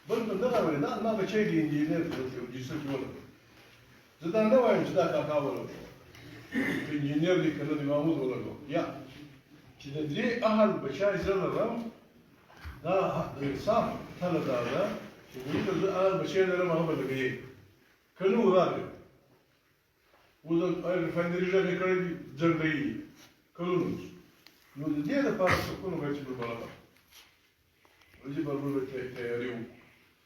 بل من دغه وړي دا ما بچی د انجینر جسد جوړ زه دا نه وایم چې دا کاکا ولګو انجینر دی کنه د محمود ولګو یا چې د دې اهل بچای زه لرم دا د انصاف تله دا ده چې موږ د اهل بچای لرم هغه لګي کنه وراله و د ریفاینري ژبه کړی دي جنډي کلونو نو د دې لپاره څه کوم غوښتل په بلاغه ولې په بل تیاری وو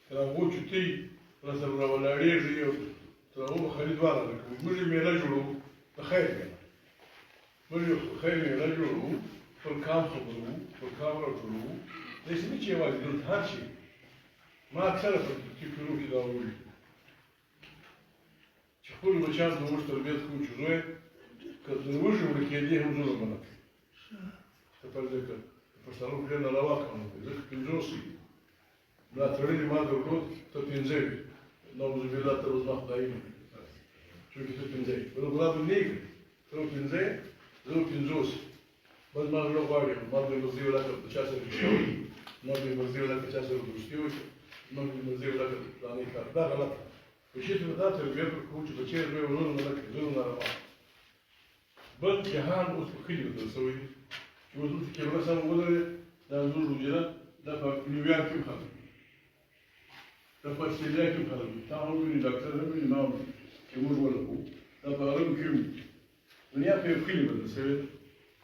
تر هغه چې تی راځه ولاړېږي او تر هغه خریدوار راکوي موږ یې میله جوړو د خیر کنه موږ یې خیر میله جوړو پر کام خبرو پر کام راټولو داسې نه چې یوازې دلته هر شي ما اکثره په فکرو کې دا وایي چې خپل بچیان د موږ تربیت کوو چې زوی که د وږي وړه کېدې هم زه به نه کوي ته پر دې که پښتانه پرې نه راواکړم ځکه پنځوس وي دا تړلي ما درلود ته پنځه وي نعوذ بالله ته اوس ما خدایي نه چونکې ته پنځه وي بل غلا به نه یې کړي ته پنځه زه پنځوس بس ما زړه غواړي ما به مزدي ولاکه د چا سره رښتیا وي ما به مزدي ولاکه چا سره دوستي وي ما به مزدي ولاکه فلاني کار دا غلط په شي ته دا تربیت ورکوو چې بچی زوی ورونه نه کړي زړونه روان بل جهان اوس په کلي بدل شوی دی چې اوس دلته کیمره سم ولرې دا زموږ وجره دا په نیویارک کې هم خلک وي دا په استرالیا کې هم خلک وي تا هم ویني ډاکټر هم ویني ما هم چې موږ ولګو دا په عربو کې وي دنیا په یو کلي بدل شوې ده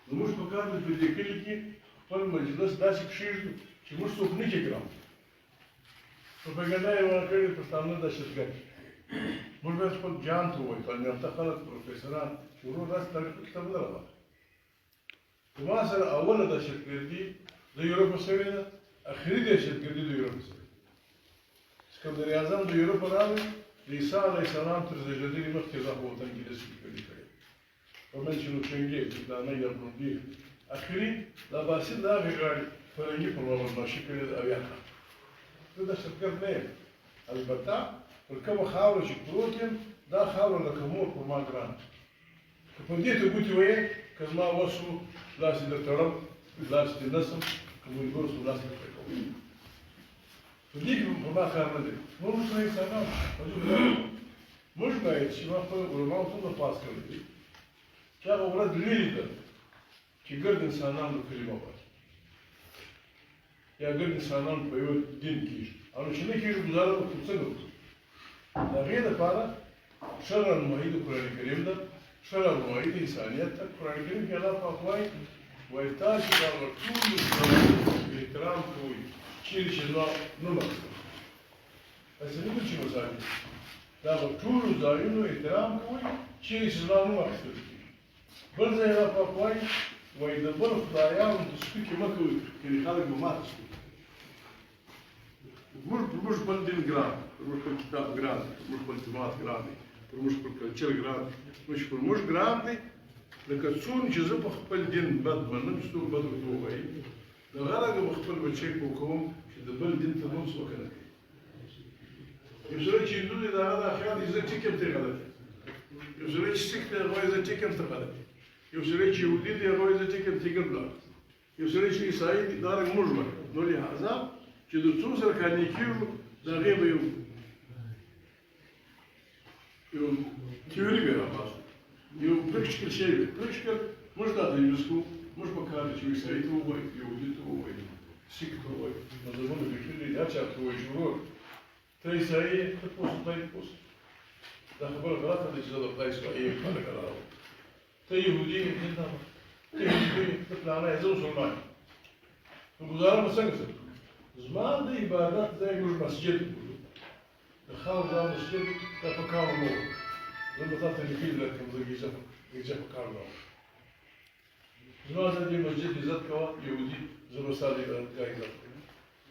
نو موږ په کار ده په دې کلي کې خپل مجلس داسې کښېږدو چې موږ څوک نه کېږدو پروپاګنډا یې ورکړې پښتانه دهشتګرد موږ باید خپل جان ته ووایو تعلیم خلک پروفیسران چې ورور داسې تاریخي کتابونه راواخلي ما سره اوله دهشتګردي د یوروپ شوې ده اخري دهشتګردي د یوروپ شوې ده اسکندر اعظم د یوروپ راغی د عیسی علیه السلام تر زېږېدلې مخکې دا په وطن کې داسې فکري کړی په منځ کې نو چنګې پلانۍ یا بروندي اخري د عباسي د هغې غاړې فرنګي په ماشي کړې ده او یا کړه زه دهشتګرد نه یم البته پر کومه خاوره چې پروت یم دا خاوره لکه مور پر ما ګرانه که په دې ته ګوتې ویې که زما وس و لاس یې در تړم لاس دې نسم که مجبور سو لاس دې پرې کوم په دې کې په ما کار نه دی نور موږ نه انسانان موږ باید چې ما خپل علماو څومره پاس کړی دي چې هغه ورځ لرې ده چې ګرد انسانان د کلمه وایي یا ګرد انسانان په یو دین کېږي او چې نه کېږي ګزاره به څنګه وکړو د هغې دپاره ښه رهنمایي د قرآن کریم ده ښه رهنمایي د انسانیت ده قرآن کریم کې الله پاک وایي تاسو د هغه ټولو ځایونو احترام کوئ چیرې چې زما نوم اخیستل داسې نه ده چې مثال د هغه ټولو ځایونو احترام کوئ چیرې چې زما نوم اخیستل کېږي بل ځای الله پاک وایي د بل خدایانو ته سپکې مه کوئ کنې خلک به ماته سپکې موږ خپل دین ګران دی موږ خپل کتاب ګران دی موږ خپل جماعت ګران دی موږ خپل کلچر ګران دی موږ ګران دی لکه څومره چې زه په خپل دین بد منم چې څوک بد ورته ووایي د هغه رنګه به خپل بچی کوم چې د بل دین ته نوم څوک نه کوي یو سړی چې هندو دی د هغه دا خیال دی زه ټیک یم ته یې غلط یو سړی چې سیک دی هغه وایي زه ټیک یم ته غلط یو سړی چې یهودي دی هغه وایي زه ټیک یم ته ګډ لاړ یو سړی چې عیسایي دی دا رنګ موږ منو نو لهذا چې د څو سره کارنې کېږو د هغې به یو تیوري به راپاسو یو پرکټیکل شی دی پرکټیکل موږ دا ته یوز کوو موږ په کار دی چې عیسایي ته ووایو یهودي ته ووایو سیک ته ووایو مذهبونه بېخي دي هر چا ته ووایي چې ورور ته عیسایي یې ته پوست خدای دې پوست دا خبره غلطه ده چې زه د خدای سپایي یم خلک راوړم ته یهودي یې ته یهودي یې ته فلانی یې زه مسلمان یم نو ګزاره به څنګه سره زما د عبادت ځای موږ مسجد بولو د خاور دا مسجد دا په کار نه وو زه به تا ته لیکلي درکړم زه ګیزه په کار نه وم زما د دې مسجد عزت کوه یهودي زه به ستا د عبادتګاه عزت کوم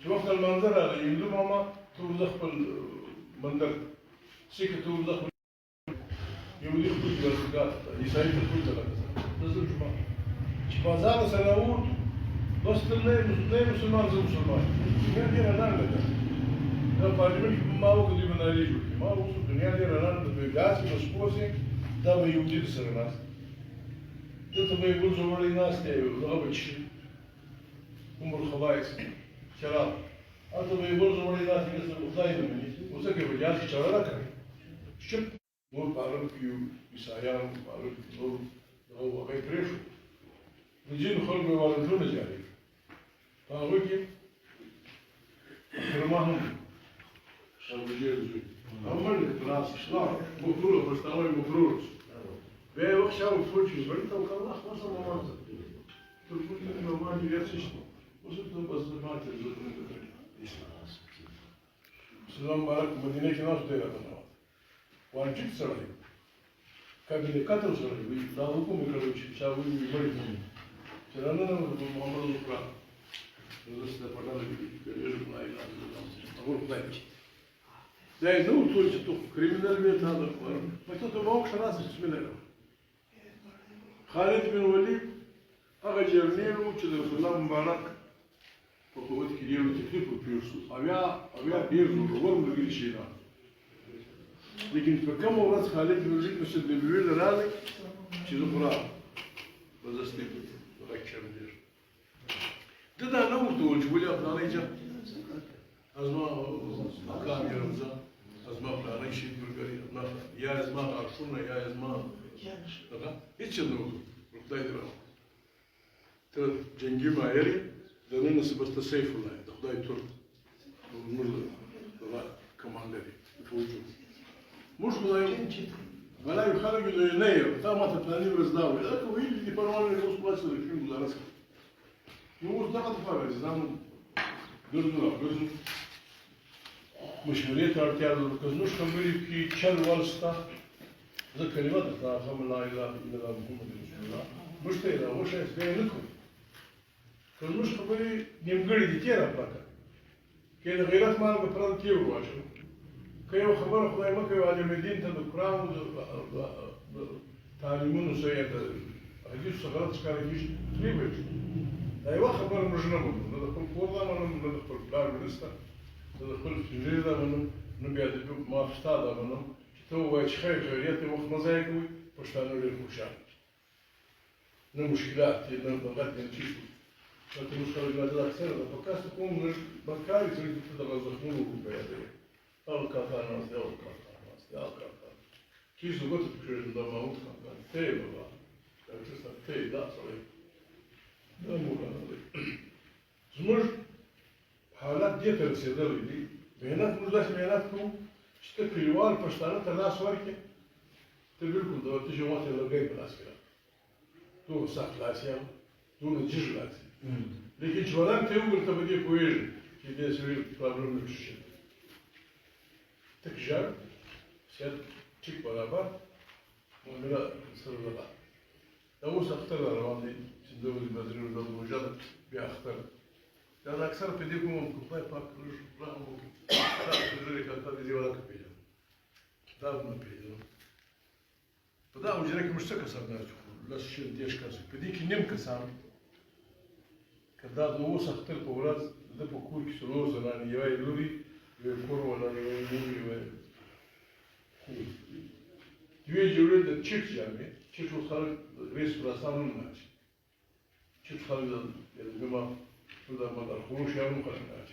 چې وخت لمانځه راغی هندو ماما ته ورځه خپل مندر سیکه ته ورځه خپل یهودي خپل عبادتګاه ته عیسایي ته خپل ځای ته زه ځم جومات چې بازار سره راووتو بس ته نه یې مسلمان زه مسلمان دنیا ډېره لنډه ده دا پارلمنټ کې ما وکړو دوی به نارې جوړ کړي ما وکړو دنیا ډېره لنډه ده داسې به سپور شي دا به یهودي درسره ناست دلته به یې ګل زوړی ناست دی دغه به څښي عمر الخبایث شراب حتى بيقول زماني ناس يقصوا خايف مني وسكر بجاز شغلك شوف مو بعرف كيو يسايان بعرف نور هو غير بريشو نجي نخرج بوالدون جاري فاوكي كرمهم شابجير زوي أول راس شلون مفروض بس تاوي مفروض بيه وقت شاو فوتشي بريتا وكان خلاص ما مانت تقول إنه ما يرسش وصلت بس ما تزود سلام بارك مدينة كناس ديرة بنوات وان جيت سراي كابينة كاتر سراي وي لا حكومة كروش شاوي مريض سرانا محمد القرآن نزلت بدل يجرب لا إله إلا الله أقول قايد ده نو تقول جتو كريمنال بيت هذا ما تتبعوك شراس بسم الله خالد بن وليد أغجرني له كذا سلام مبارك فقوت كبير وتكليف وبيرسو أبيع بيرزو ورم لقي شيء لكن فكم مرات خالد بن وليد مش اللي بيقول لذلك كذا برا بس استيقظ وأكشر مدير ده نور دول شو اللي أبغى نيجا أزما أكام يرمزا أزما فلان شيء برجري أزما يا أزما عرفونا يا أزما لا إيش النور ركضي درا ترى جنجي ما يري ده نسبة السيف الله ده خداي تور والمرض ده كمان ده فوجو مش خداي ولا يخرج النير ثم تتلاني بزداوي لكن هو اللي برمان اللي وصل بس الفيلم ده راسك يقول ده قد زمان درنا مشهورية ارتياد الكزنوش كان بيقول كي تشل والستا ذا كلمات تا خم لا إله إلا الله محمد رسول الله مش تيلا مش اسمه لكم كزنوش كان بيقول نيمغري دي تيرا باكا كده غيرات ما نقدر تيرو عشان كيو خبر خداي ما كيو على مدينة القرآن تعلمون سيئة حديث صغرات سكاريش تريبش أيوة خبر مجنون ندخل كورلا من ندخل بلاد منستا ندخل في جريدة من نبيع ما فستادا من تو شخير خيريتي وقت مزايقوي وشتانو للمشان نمشكلات نبغات نشيشو لكن مشكلة جلاد أكثر فكاس تكون من بكاري تريد تدغل زخمونه بيديه الكافر ناس يا الكافر ناس يا الكافر كيف زوجته بكرة لما هو كان تي بابا كان تسمع تي لا صحيح لا مو لا زمر حالات دي ترسيدل دي بينات مزاش بيناتكم اشتكي وال فشتانات الناس وركه تبيلكم ده تيجي وقت اللي جاي بالعسكر تو ساعة العسيام تو نتيجة العسيام لكن شوالان تيوغل تبدي كويل كي يسوي بروبلم الشيء تكجار سيد تشيك بلابا وملا سرلا لو سأختار رواني سندوز المدري ولا المجرد بأختار لأن أكثر بديكم ممكن باي باك لا ممكن لا تدري كان تدري ولا كبير ده ما بيجي فده وجهك مشتكى صار لا شيء ديش كاسك بديك نيم كسام كذا لو سأختار بوراز ده بكل كسروز أنا يواي لوري يكون ولا يموي Dwie dziury do Czech ziemi, Czech uchwalił restaurację mać. Czech uchwalił, jak ma tu da ma chłość ja mu chwalić.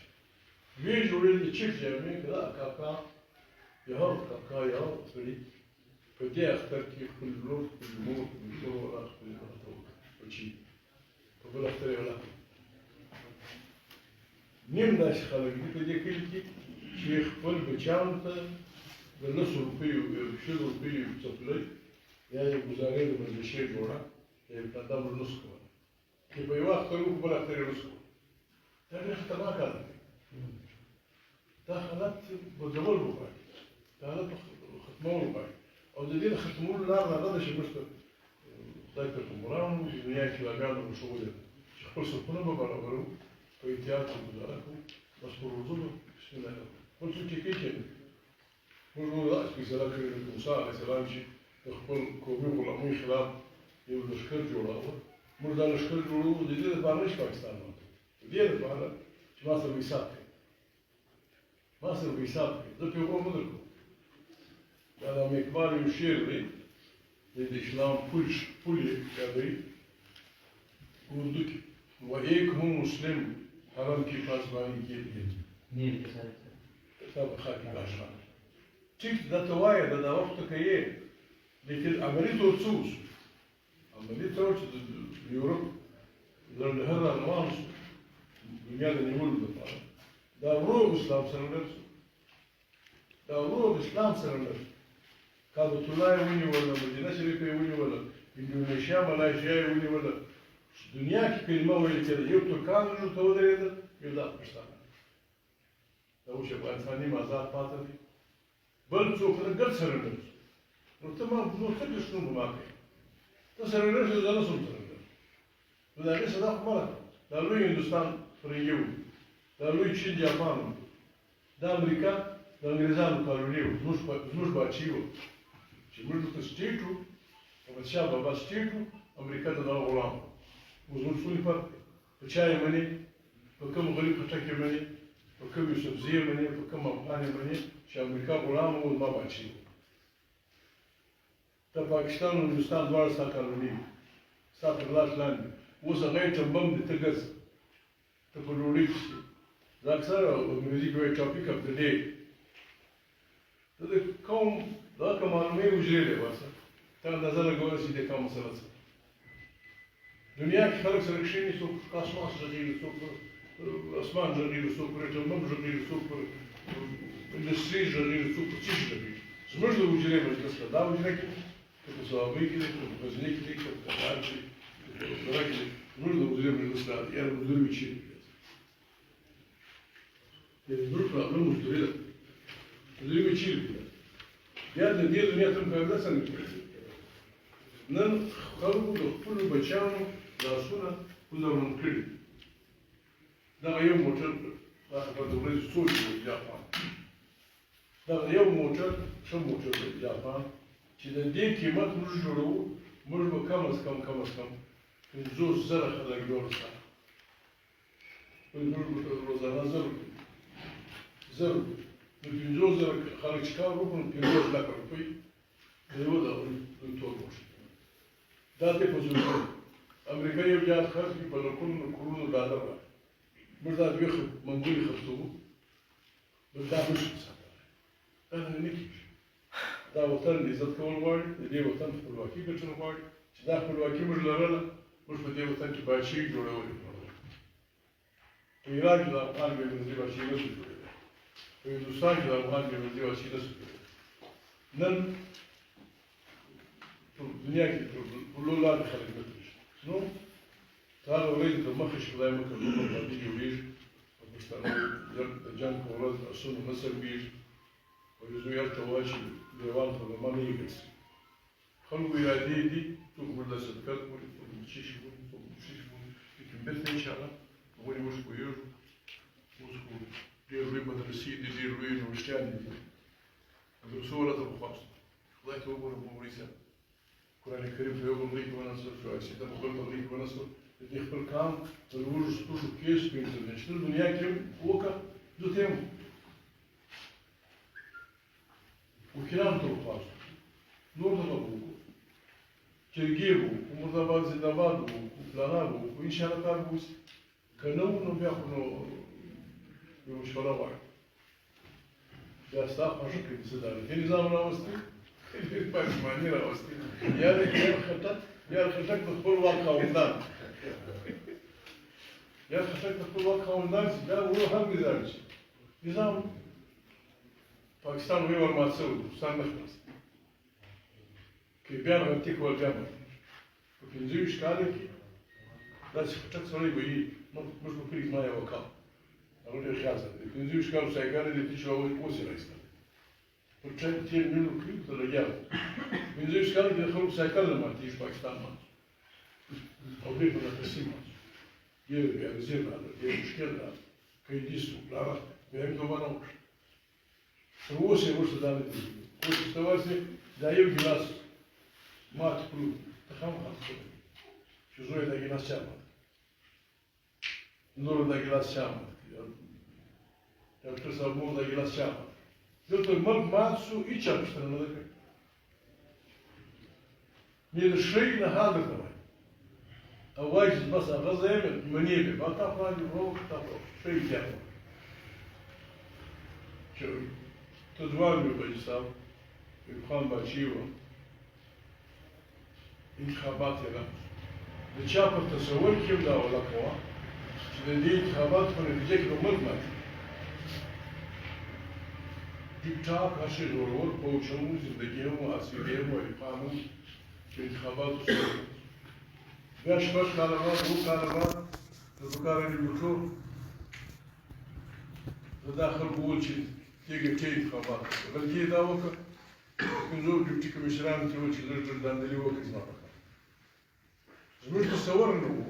Dwie dziury do Czech ziemi, kada kaka, ja, sorry. Podzie achterki kulblów, kulmów, kulmów, oči. To było wtedy ona. Nim nasz chalek, gdy kilki, Czech pol byczanta. بالنص الأوروبي والشيء الأوروبي بتصلي يعني وزارين من الشيء جورا يعني بتقدم النص كمان كيف يواخذ تروح ولا تري النص يعني اختبار كذا دخلت بجمال رباعي دخلت ختموا رباعي أو الذين ختموا لا هذا شيء مش ذاك القمران وياك لاجان وشغله شخص كنا ببرابرو في تياتر وزاركم بس بالرزق بسم الله قلت كيف مو رأس بسلام كريم موسى عليه السلام شيء يخبر كوبي ولا مو خلاف يقول نشكر جولا مو ده نشكر جولا ودي ده بارش باكستان دي ده بارا ما صار بيسافر ده بيقول مدركو هذا مكبار يشير لي للإسلام كل كبير وندك وإيك هم مسلم حرام كيف أزماني كيف نيل كسالة كتاب خاكي باشا تيك دا توايا دا وقت كيه لكن عملية تورسوس عملية تورس يوروب لأن هذا النوانس دنيا نيول دا روح إسلام سرنرس دا روح إسلام سرنرس كادو تولاي ويني ولا مدينة شريفة ويني ولا إندونيسيا ماليزيا ويني ولا دنيا كي كلمة ويني كده يو تركان جو تودري ده يلا بستان لو شو أنساني مازال فاتني بل سوف نقدر سرنرس نتما نتكلم شنو معك تسرنرس إذا نسون سرنرس وده ليس ده مرة ده لو هندوستان فريو ده لو الصين يابان ده أمريكا ده إنجليزان كاروليو زوج باتشيو شمرت تستيتو وبتشابه باستيتو أمريكا ده غلام وزوج سوني فرق بتشاي مني بكم غريب فتاكي مني بكم يوسف زي مني بكم أفغاني مني شا أمريكا غلام وما باتشيو ده باكستان وهندوستان دوار سا كاروليو سا برلاش لاند وصل غير تنبم دتجز تقولوليش ذاك صار الميوزك هو topic of the day ده كم ذاك معلومة وجريلة بس ترى نزل جوا سيدة كم مسألة دنيا خلق سرقشيني سوق كاسماس جديد سوق أسمان جديد سوق رتمم جديد سوق إندستري جديد سوق تيج جديد سمرد وجريلة بس كذا ده وجريلة كتصابي كده كتوزني كده كتعرفي كتراكي سمرد وجريلة بس كذا يعني وجريلة شيء يعني دول problem مشتركة وجريلة شيء يعني دي الدنيا تنقل سنة نن خلقوا كل بچانو لاسونه كلهم كل ده يوم موتر بدوري سوق اليابان ده يوم موتر شو موتر اليابان كده دي قيمة مش جرو مش بكمس كم نزور زرع خلق دورسا نزور روزانا زر نزور زرع خلق شكار روحن نزور لك رفي ده هو ده التورموش ده تبصوا أمريكا يبجع خارج بلكون كورونا دارا مردا بيخ منقول خطوه مردا مش أنا نكيش ده وطن إذا كون وارد ده وطن في الواقع بتشون وارد ده في الواقع مش لرلا مش بدي وطن كباشي جوله ولا إيران ده قال بيمزي باشي نسوي هندوستان ده قال بيمزي باشي نسوي نن الدنيا كلها لا دخل المدرسة، شنو؟ تعالوا وليد المخش خلاص ممكن نقول بدي يوريش، بستانو جان كورز أصلا مصر بيش، ويزوير تواشي ديوان خدمة ميجس. خلوا يرادي دي تقول لنا صدقات وتمشيش لكن بس إن شاء الله وين مش كوير مش كوير ديروي مدرسي ديروي نوشتاني الدكتورة تبغاش الله يتوب ونبوريسا القرآن الكريم في يوم الله ونصر في عشية بقول الله ونصر اللي يخبر كام الورج توجو كيس بينزل نشتري الدنيا كم وكا دوتهم وكلام تروحاش نور تطبقوا كيرجيبوا ومرتبات زندبادوا وفلانابوا وإن شاء الله كاربوس كانوا نبيعوا يوم شولا واحد يا استاذ ما شكل بسداري في نظام راوستي باش ماني راوستي يا الخطك تدخل واقع وندان يا الخطك تدخل واقع وندان ده هو هم ذلك نظام باكستان ويور ما تسوي باكستان مخلص كي بيان غنتيك والجامع وكي نزيوش كالك لا خطك صلي بي مش بكريك ما يوقع أقول لك خلاص كي نزيوش كالو سايكالي اللي تشوفه يقوسي رئيسنا وكان تير منو كريم تلاقيه من زي شكل يدخلوا سايكل ما تيجي باكستان ما أو بيكون القسيم يعني زين هذا مشكلة كيديسو لا بيهم دوبنا هو سيروس ده كل استواسي دايو جلاس ما تقول تخم خاص شو زوي ده جلاس شامل نور ده جلاس شامل تبصر مو ده جلاس شامل قلت ما سو إيش أبشتنا نذكر من الشيء نهار كمان أواجد بس أغزى من منيبه ما تفعل يروح تفعل شيء جامع چې ته ځوان وې بچي صاحب ایوب خان باچي و انتخابات یې راغلل د چا په تصور کې هم دا ولکه وه چې د دې انتخاباتو په نتیجه کې به ملک ماتي ټیک ټاک هر شی زورور پوچ هم و زندګي هم و عصیرې هم و ایوب خان هم چې انتخاباتو سره بیا شپږ کاله بعد اووه کاله بعد د دوه کاله ډیوټو دا خلکو وویل چې دې ګټې انتخابات وکړه بلکې یې دا وکړه پنځو ډیپټي کمیشنرانو ته وویل چې لږ لږ داندلي وکړئ زما په کار زموږ تصور نه و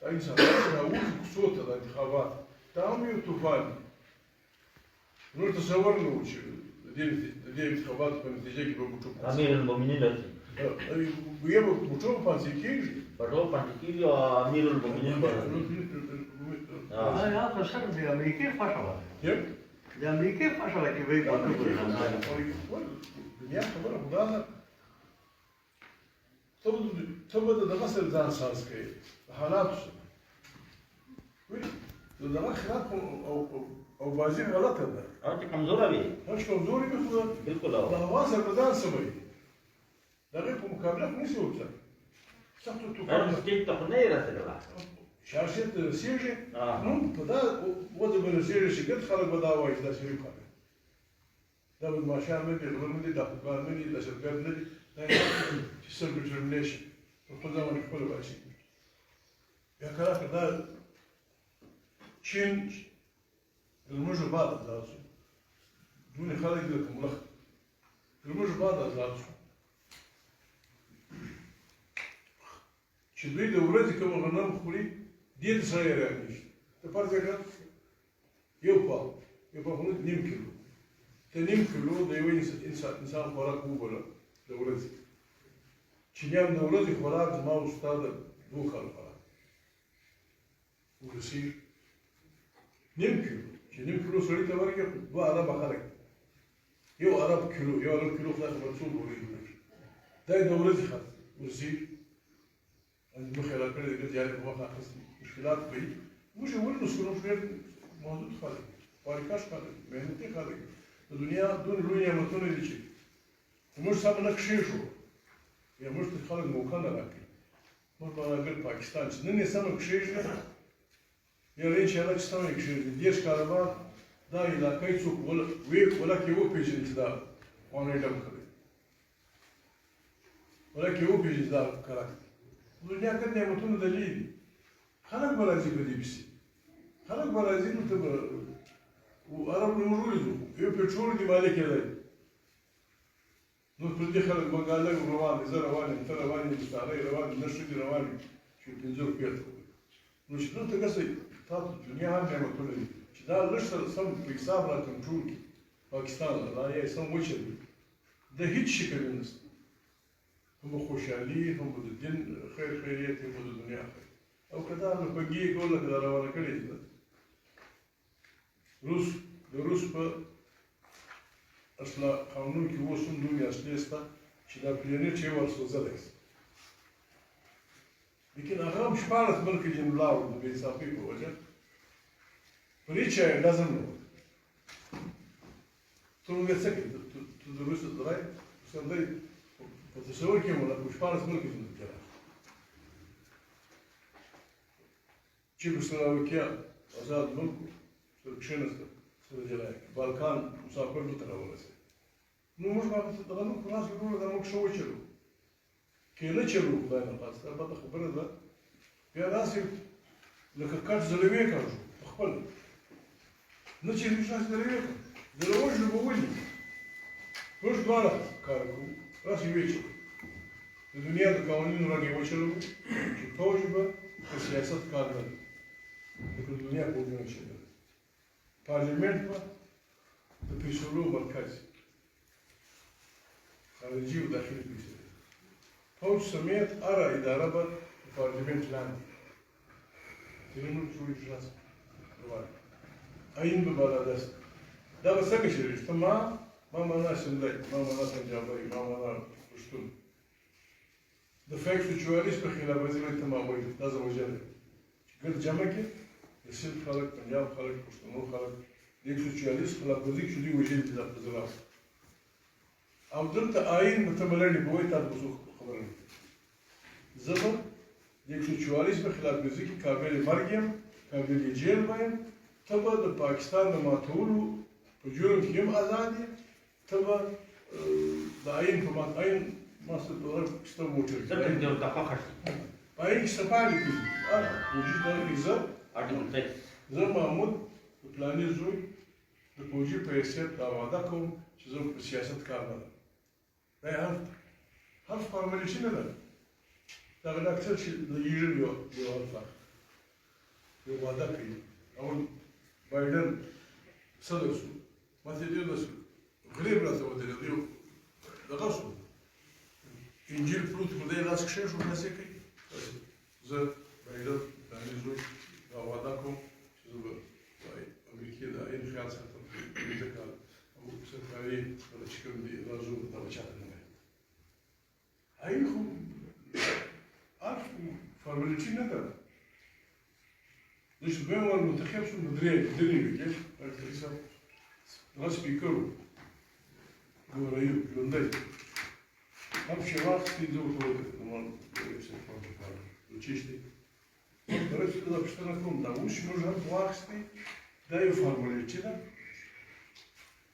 دا انسانان راوځي کوڅو ته د انتخابات دا هم یو طوفان دی زموږ تصور نه و چې د دې انتخاباتو په نتیجه کې به بوټو امیر المؤمنین راځي بیا به بوټو پانسي کېږي بټو پانسي کېږي او امیر المؤمنین به Ja, to samo di Amerike fašala. Di Amerike fašala ki vei batu kuri. Dünya خبره خدا ده ته به د دغه سره ځان ساز کوې د حالاتو سره د دغه خلاف او بازي غلطه ده او چې کمزوره وي هر چې کمزوري وي خو بالکل د هوا سره به ځان سموي د هغې په مقابله کې نشي ورتلی سختو توپانونو سټیج ته خو نه یې رسېدله شخصیت ته رسېږي نو په دا وضع به رسېږي چې ګډ خلک به دا وایي چې دا شریف خلک دا بدماشان نه دي غلط نه دي دا خودکار نه دي دهشتګرد نه دي دا چې سلف ډیټرمینیشن په خپل ځان باندې خپله باسي بیا کله که دا چین د لمونځو بعد ازاد شو ځینې خلک دي لکه ملخ د لمونځو بعد ازاد شو چې دوی د ورځې کوم غنم خوري دې ته سره یې راغلي ته فرض کړه یو پاو نیم کیلو ته نیم کیلو د یو انسان خوراک وبوله د ورځې چینیان د ورځې خوراک زما او ستا د دوه کالو خوراک ورسېږي نیم کیلو چې نیم کیلو سړي ته ورکړي دوه عربه خلک یو عرب کیلو خدای خبر څو ډوډۍ جوړوي دا یې د ورځې خرڅ ورسېږي مخې را کړی دی زیاتې په وخت اخیستي مشکلات کوي موږ یې ولې نسکو موږ ډېر محدود خلک باریکاش خلک محنتي خلک د دنیا دومره لوی نعمتونه دي چې موږ سم نه کښېږو یا موږ ته خلک موقع نه راکړي موږ به اگر پاکستان چې نن یې سمه کښېږي یا رین چې هلک سمه یې کښېږي دېرش کاله بعد دا علاقه یې څوک ولک یې وپېژني چې دا قانوني ډم کړی ولک یې وپېژني چې دا کرک دنیا ګڼ نعمتونه دلې دي خلک به راځي په دې پسې خلک به راځي نو ته به عرب نه موږ ولیدو یو پېټرول کې مالک کېدی نو پر دې خلک بنګاله روان دي زه روان یم ته روان یې مستعارۍ روان دي نر ښځې روان دي چې پنځه روپۍ ته نو چې دلته کسه تا ته دنیا هم نعمتونه دي چې دا لږ سره سم په حساب را کنټرول کړي پاکستان دا یې سم وچلوي د هېڅ شي کوي نشته هم خوشحالي هم د دین خیریت هم د دنیا خیر او که دا نو په ګي کول لکه دا روانه کړې ده د روس په اصله قانون کې اوس هم دومره اصلي شته چې دا پلانېټ یې ورسوځلی شي لیکن هغه هم شپاړس ملکې ځینې ولاړو د بې انصافۍ په وجه پر هېڅ شی نظم نه وکړ ته موږ څه کوې ته د روس رای پسندی په تصور کې مو لکه شپاړس ملکې ځینې کې راغلي چیکوسلواکیا آزاد ملک و سره کښېناسته سره جلا یې بالکان مسافر دلته راورسېد نو موږ به دغه نوم په لاس کې ټوله دا موږ ښه وچلو که یې نه چلو خدای نخواسته البته خبره ده بیا داسې لکه کټ ځلوې کړو په خپله نه چې موږ داسې ځلوې کړو ځلوژنو به ولي موږ دواړه کار کوو راسې ویچلو د دنیا د قوانینو رنګ یې وچلو چې فوج به په سیاست کار نه لري لکه د دنیا فوجونه چې لري پارلمنټ به د فیصلو مرکز خارجي او داخلي فیصلې فوج سمیت هره اداره به د پارلمنټ لاندې زموږ جوړې اجلاس روان آیین به بالادست دا به څنګه شریږي ته ما معنا سندی ما معنا پنجابی ما معنا پښتون د فیکچوالېست په خلاف ورزي باندې ته ما وایي دا زه وژلی چې ګرد جمع کې د سند خلک پنجاب خلک پښتنو خلک یک سوسیالیست خلاقوزی شدی وجه بزرگ. عبدالله آین متملانی بوی تاد بزرگ خبرن. زبان یک سوسیالیست خلاقوزی کی قابل مرگیم، قابل جیل بایم. تبا در پاکستان نماتولو پجورم کیم آزادی. تبا آین فمات آین ماست دولار کشتم موچر. Zaten diyor kafa kaçtı. آین استفاده کی؟ وجود داره ایزا. Article 6. زه محمود د پلاني زوی د فوجي په حیثیت دا وعده کوم چې زه په سیاست کار نه لرم. دا یې هر فارملیشن نه ده. دغه ډاکټر چې د یوژن یو وعده کوي. اول بایډن صدر شو. ماته دې نشو. غریب راته ودرېد یو دغه شو. انجیل پروت په دې لاس کې شو هڅه کوي. زه بایډن پلاني زوی دا وعده کوم چې زه به امریکې د آین خیال ساتم ځکه او سرکاري چې کوم دي راځو دا به چاته نه وایم. آین خو هر فارملیټي نه ده. زه چې دویم وار منتخب شوم د درې وکیل ډاکټر صاحب هغه سپیکر و ګورایي ژوندی هم چې واخیستې زه ورته وکړم چیشتی درست da pštana kom da uši možda plaksni da je formulečina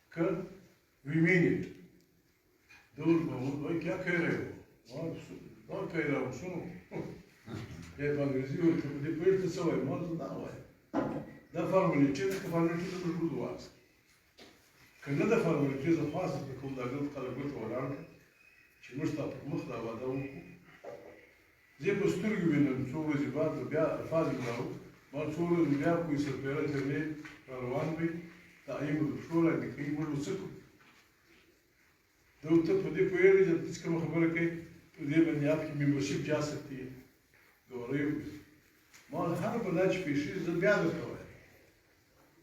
kad vi menite. Dobro, oj kja kaj revo? Oj kaj revo, šunu? Je pa anglizijo, kako ti pojete se ovaj, malo da ovaj. Da formulečina, ka formulečina može budu vas. Kad ne da formulečina fasite kom da gled kada gotovo ranka, će možda mhda vada uku, زه په سترګو وینم څو ورځې بعد بیا الفاظ ولاړو ما څو ورځې بیا کوی سرپیره جګړې روان وي دا ایم د پښتو لاندې کوي موږ څه کوو دا ته په دې پوهېږې چې هېڅ کومه خبره کوي په دې باندې आपकी ممبرشپ जा सकती है ګورئ ما هر بلا چې پیښې زه بیا درته وایم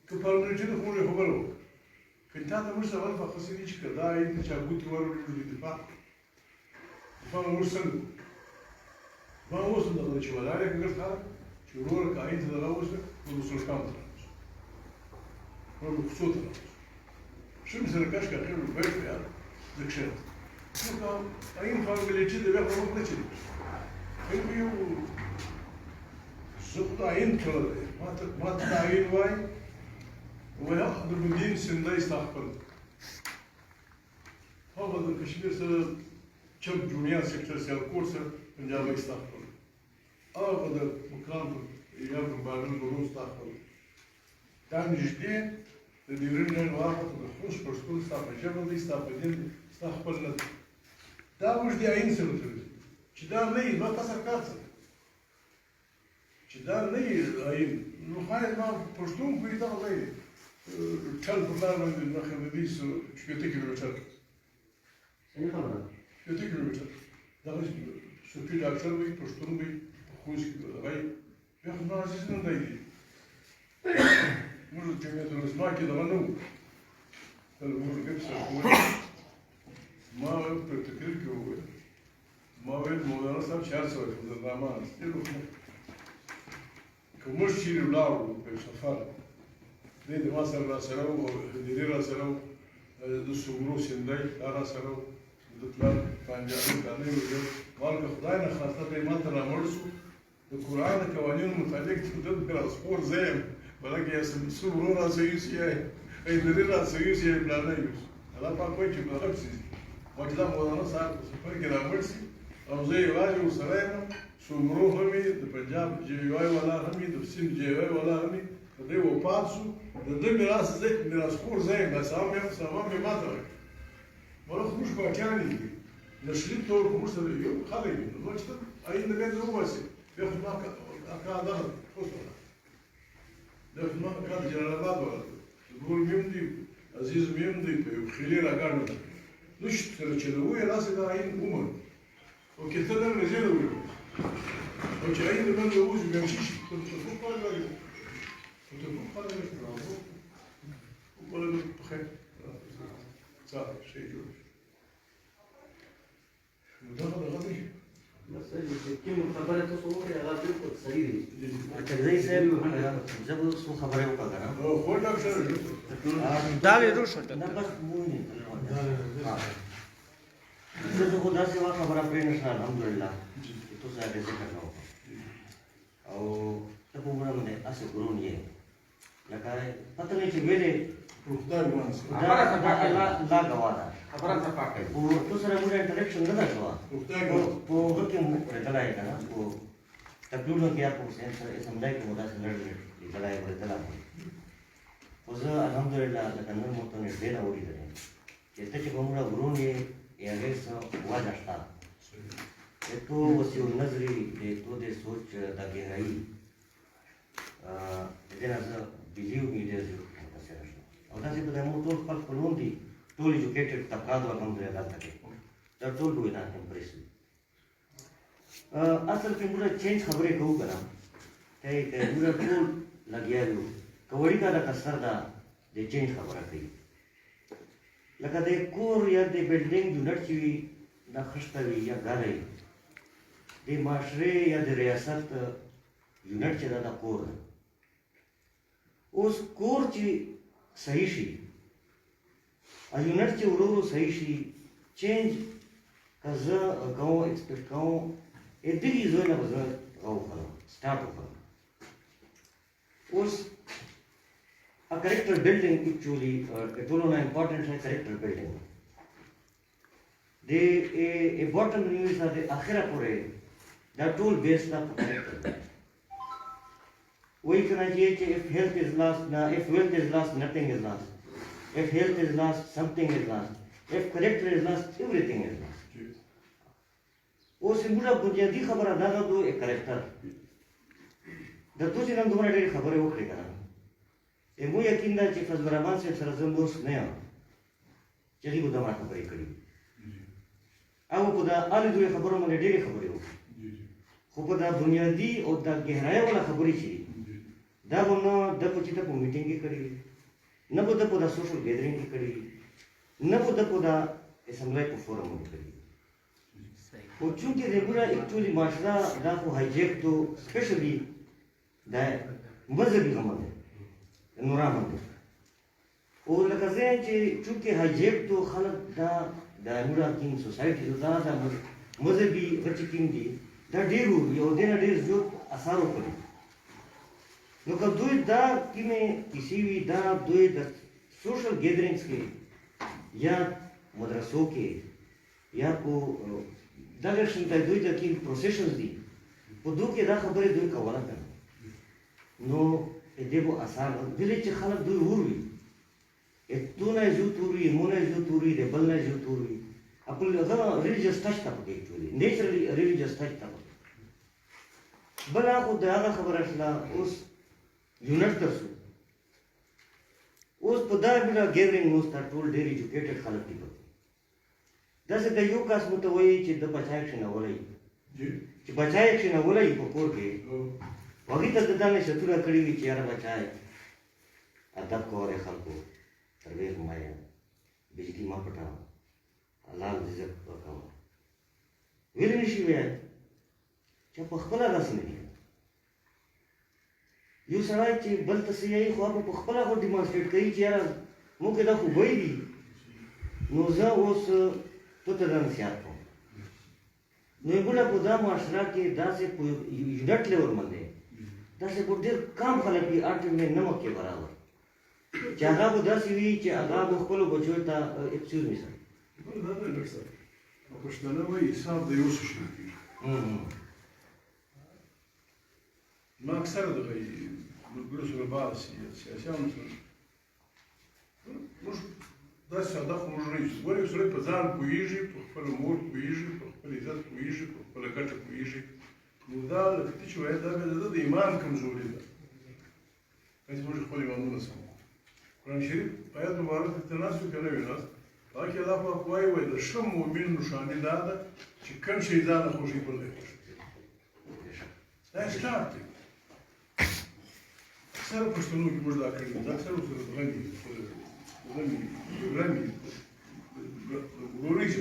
که پارلمنټري خو موږ خبره وکړو که تا ته موږ سوال فقصې دي چې که دا ایم ته چا ګوتې ورولېږو دفاع به موږ څنګه ما اوس دغه چې ولاړې کړل خلک چې ورور کاین ته دغه اوسه نو وسل کام ته نو خصو ته شو مثلا کاش کاخر البيت يعني دكشن شو كان اين فاميلي كده بقى هو كده ايوه زبط عين كده ما تعين واي وياخذ المدين سنده يستحقر هذا الكشمير سنه كم جونيا سيكتور سيال كورسر पंजाब में स्थापन और अगर मुकाम या बागन गुरु स्थापन там нижде дирижер вахт खुश पस्तून स्थापन जब वो स्थापन да может я инструмент чида नहीं но та сарказм чида नहीं айн ну хай на пустун говорит алай чал проблема на хабидис 4 километр 4 километр да سپی ډاکټر وي پښتون وي خوښ راي بیا خو نازیز نه دی موږ چې مې درس ما کې دا نو تل موږ کې څه کوو ما په تکرار کې وې ما وې مولانا صاحب 400 د رامان ستلو کوم شي ولاړو په سفر دې ما سره را سره او دې را سره د سوګرو سندای را سره د پلان پنځه کاله وې مالک خدای نه خاصه به ما ته رامړ شو د قرآن قوانینو مطابق چې د ترانسپورت زم بلکې یې سم ورو راځي چې ای دې راځي چې پلان یې الله پاک کوئی چې بلغه شي وجدا مولانا صاحب سفر کې رامړ شي او زه یې واجب سره یم سومرو همي د پنجاب جیوای ولا همي د سند جیوای ولا همي د دې وفات شو د دې میراث خور زم بس هم مې ماته ورته خوش پاتانی نشلی طور خموش سر يوم خالي نو چې اين د بيت هو بس بياخد معك اكاد ضغط خصوصا ده ما كان جلال آباد ولا يقول ميمدي عزيز ميمدي خليل اگرنا نش سر چلوي راسه دا اين عمر وكتر رجال وي وجه اين من يوز بيمشي كنت فوق ولا كنت فوق ولا ولا بخير صار شيء جوش مدخل غبي सर लेकिन खबर है तो सो गया अगर बिल्कुल सही रही अच्छा जैसे जब उसको खबर है वो क्या करा خو ډاکټر دا ویرو شو ना बस मुंह नहीं हाँ जब तो खुदा से वहाँ खबर अपने नशा अल्हम्दुलिल्लाह तो सारे कैसे करना होगा और तब वो बड़ा मैंने ऐसे गुरु नहीं है लगा है पता नहीं कि वेले خدای وانس ला गवादा خبره څه پاکه वो तो सारा मुझे इंटरेक्शन ना था خدای وانس वो हक्के चला है ना वो तकलीफ किया आपको सेंस समझाए कि मुझे से लड़ चला है चला उस अल्हम्दुलिल्लाह लकन मोतो ने देना ओरी करे este ce vom गुरु ने ये आगे से हुआ जाता है तो वसी नजरी ये तो दे सोच दा गहराई देना से बिलीव मी दे जो और तासे तो मोतो पर पलोंदी टोल एजुकेटेड तबका दो अल्हम्दुलिल्लाह तक तर टोल हुए ना इंप्रेसिव असल के पूरा चेंज खबरें कहूँ करा ते पूरा टोल लगिया जो कवड़ी का कसरदा दे चेंज खबर कही लगा दे कोर या दे बिल्डिंग यूनिट की ना खस्तावी या गाले दे माशरे या दे रियासत यूनिट चला ना कोर उस कोर की सही शी आ यूनिट के उरोरो सही शी चेंज का ज गाँव एक्सपेक्ट गाँव इतनी जो ना बजा गाँव करो स्टार्ट हो उस a character building actually it will an important character building they a bottom news are the akhira pore that all based on character we can say if health is lost if wealth is lost nothing is lost if health is lost something is lost if character is lost everything is lost वो सिंबुला बुनियादी खबर अदा दो एक character दत्तो जी नंद तुम्हारे डेरी खबर है वो करेगा ए मु यकीन दा ची फजबराबान से सरजमोस नया चली को दमा खबर करी अब खुदा आले दो खबरों में डेरी खबर है खुदा बुनियादी और दा गहराई वाला खबरी छी दा बनो द कुछ तक मीटिंग की करी न बो द पुदा सोशल गैदरिंग की करी न बो द पुदा असेंबली को फोरम में करी वो चूंकि रेगुलर एक्चुअली माशरा दा को हाईजैक तो स्पेशली दा मजहबी हमल है नूरामंद और लकज़े कि चूंकि हाईजैक तो खलक दा नूरा किंग सोसाइटी दा मजहबी रचिकिंग दी दा डेरू यो देना डेर जो असर करे नो का दो दा कि में किसी भी दा दो दा सोशल गैदरिंग्स के या मदरसों के या को दर्शन दा दो दा की प्रोसेशंस दी वो दो के दा खबरें दो का वाला कर नो देवो आसान विलेज खालक दो उर्वी ए तू ना जो तुरी मोने जो तुरी रे बल ना जो तुरी अपन अगर रिलीजियस टच था पके एक्चुअली नेचुरली रिलीजियस टच था बला को दागा खबर असला उस यूनिट दसु उस पदा बिना gathering know start toll dairy educated खालक दी दसे द यो कास मत वही च द पचायक्शन वलाई जी च पचायक्शन वलाई को कोर के वही तक दाने शत्रुरा कड़ी हुई चेहरा बचाए अदब को और खल को तरबीयत माया बिजली मां पटा लाल रिजक का वेले निशी वे क्या पखला रस नहीं यू सराय ची बल तसियाई खो आप पखला को डिमॉन्स्ट्रेट करी चेहरा मुके दा को गई दी नोजा उस तो तदन सियात को नोबुला पुदा माशरा के दासे कोई यूनिट लेवल मंदे दासे बुढ़े काम खलक की आटे में नमक के बराबर जगह को दस हुई चे आगा को खोलो बचोता excuse me sir دا نه لکه او پښتنه وایي حساب د یو څه شي ما اکثر د ګلو سره بعض سیاسيانو سره موږ دا څنګه خو موږ نه یو ولې سره په ځان پوهیږي په خپل مور پوهیږي په خپل عزت پوهیږي په خپل ګټه پوهیږي نو دا لکه چې وایي دا د ایمان کمزوري ده هیڅ موږ خپل ایمانونه سمو قرآن شریف آیات مبارک تناسب کنه ویناست باقي الله پاک وایي د ښه مؤمن نښانه دا ده چې کوم شی ځان خوشي بل دی دا ستارت دی اکثر پښتنو کې موږ دا کړی دا اکثر سره غني وروري چې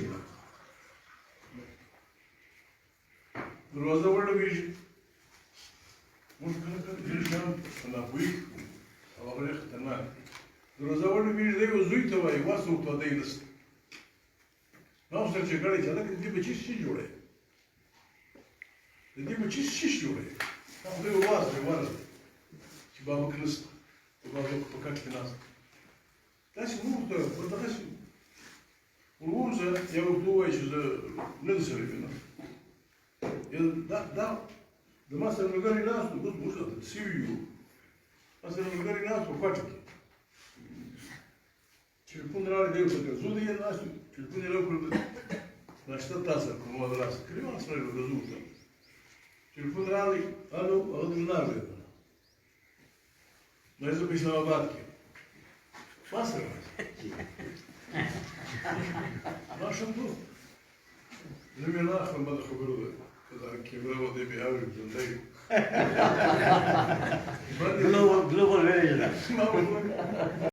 eu zuit ovaj vas u to дейност. Нам се че граница, да ти бе чисти джуре. Да ти бе чисти джуре. Там да у вас, да вас. Чи баба кръст. Баба покачки нас. Тази мурда, продаваш. Улуза, я готова ще за недосеребина. Да, маса на гари нас, го слушате, сивию. Маса на гари нас, покачки. Телефон рали дел така, зуди е нас, телефон е леpo на šta tasa, como adrasa, kriva sve razumta. Telefon rali, alo, odrunave. Ne zapisala batke. Masa vas. Našam to. Ne mi je nahvam bada haberu da kebravo da bi avri zandaju. Global village.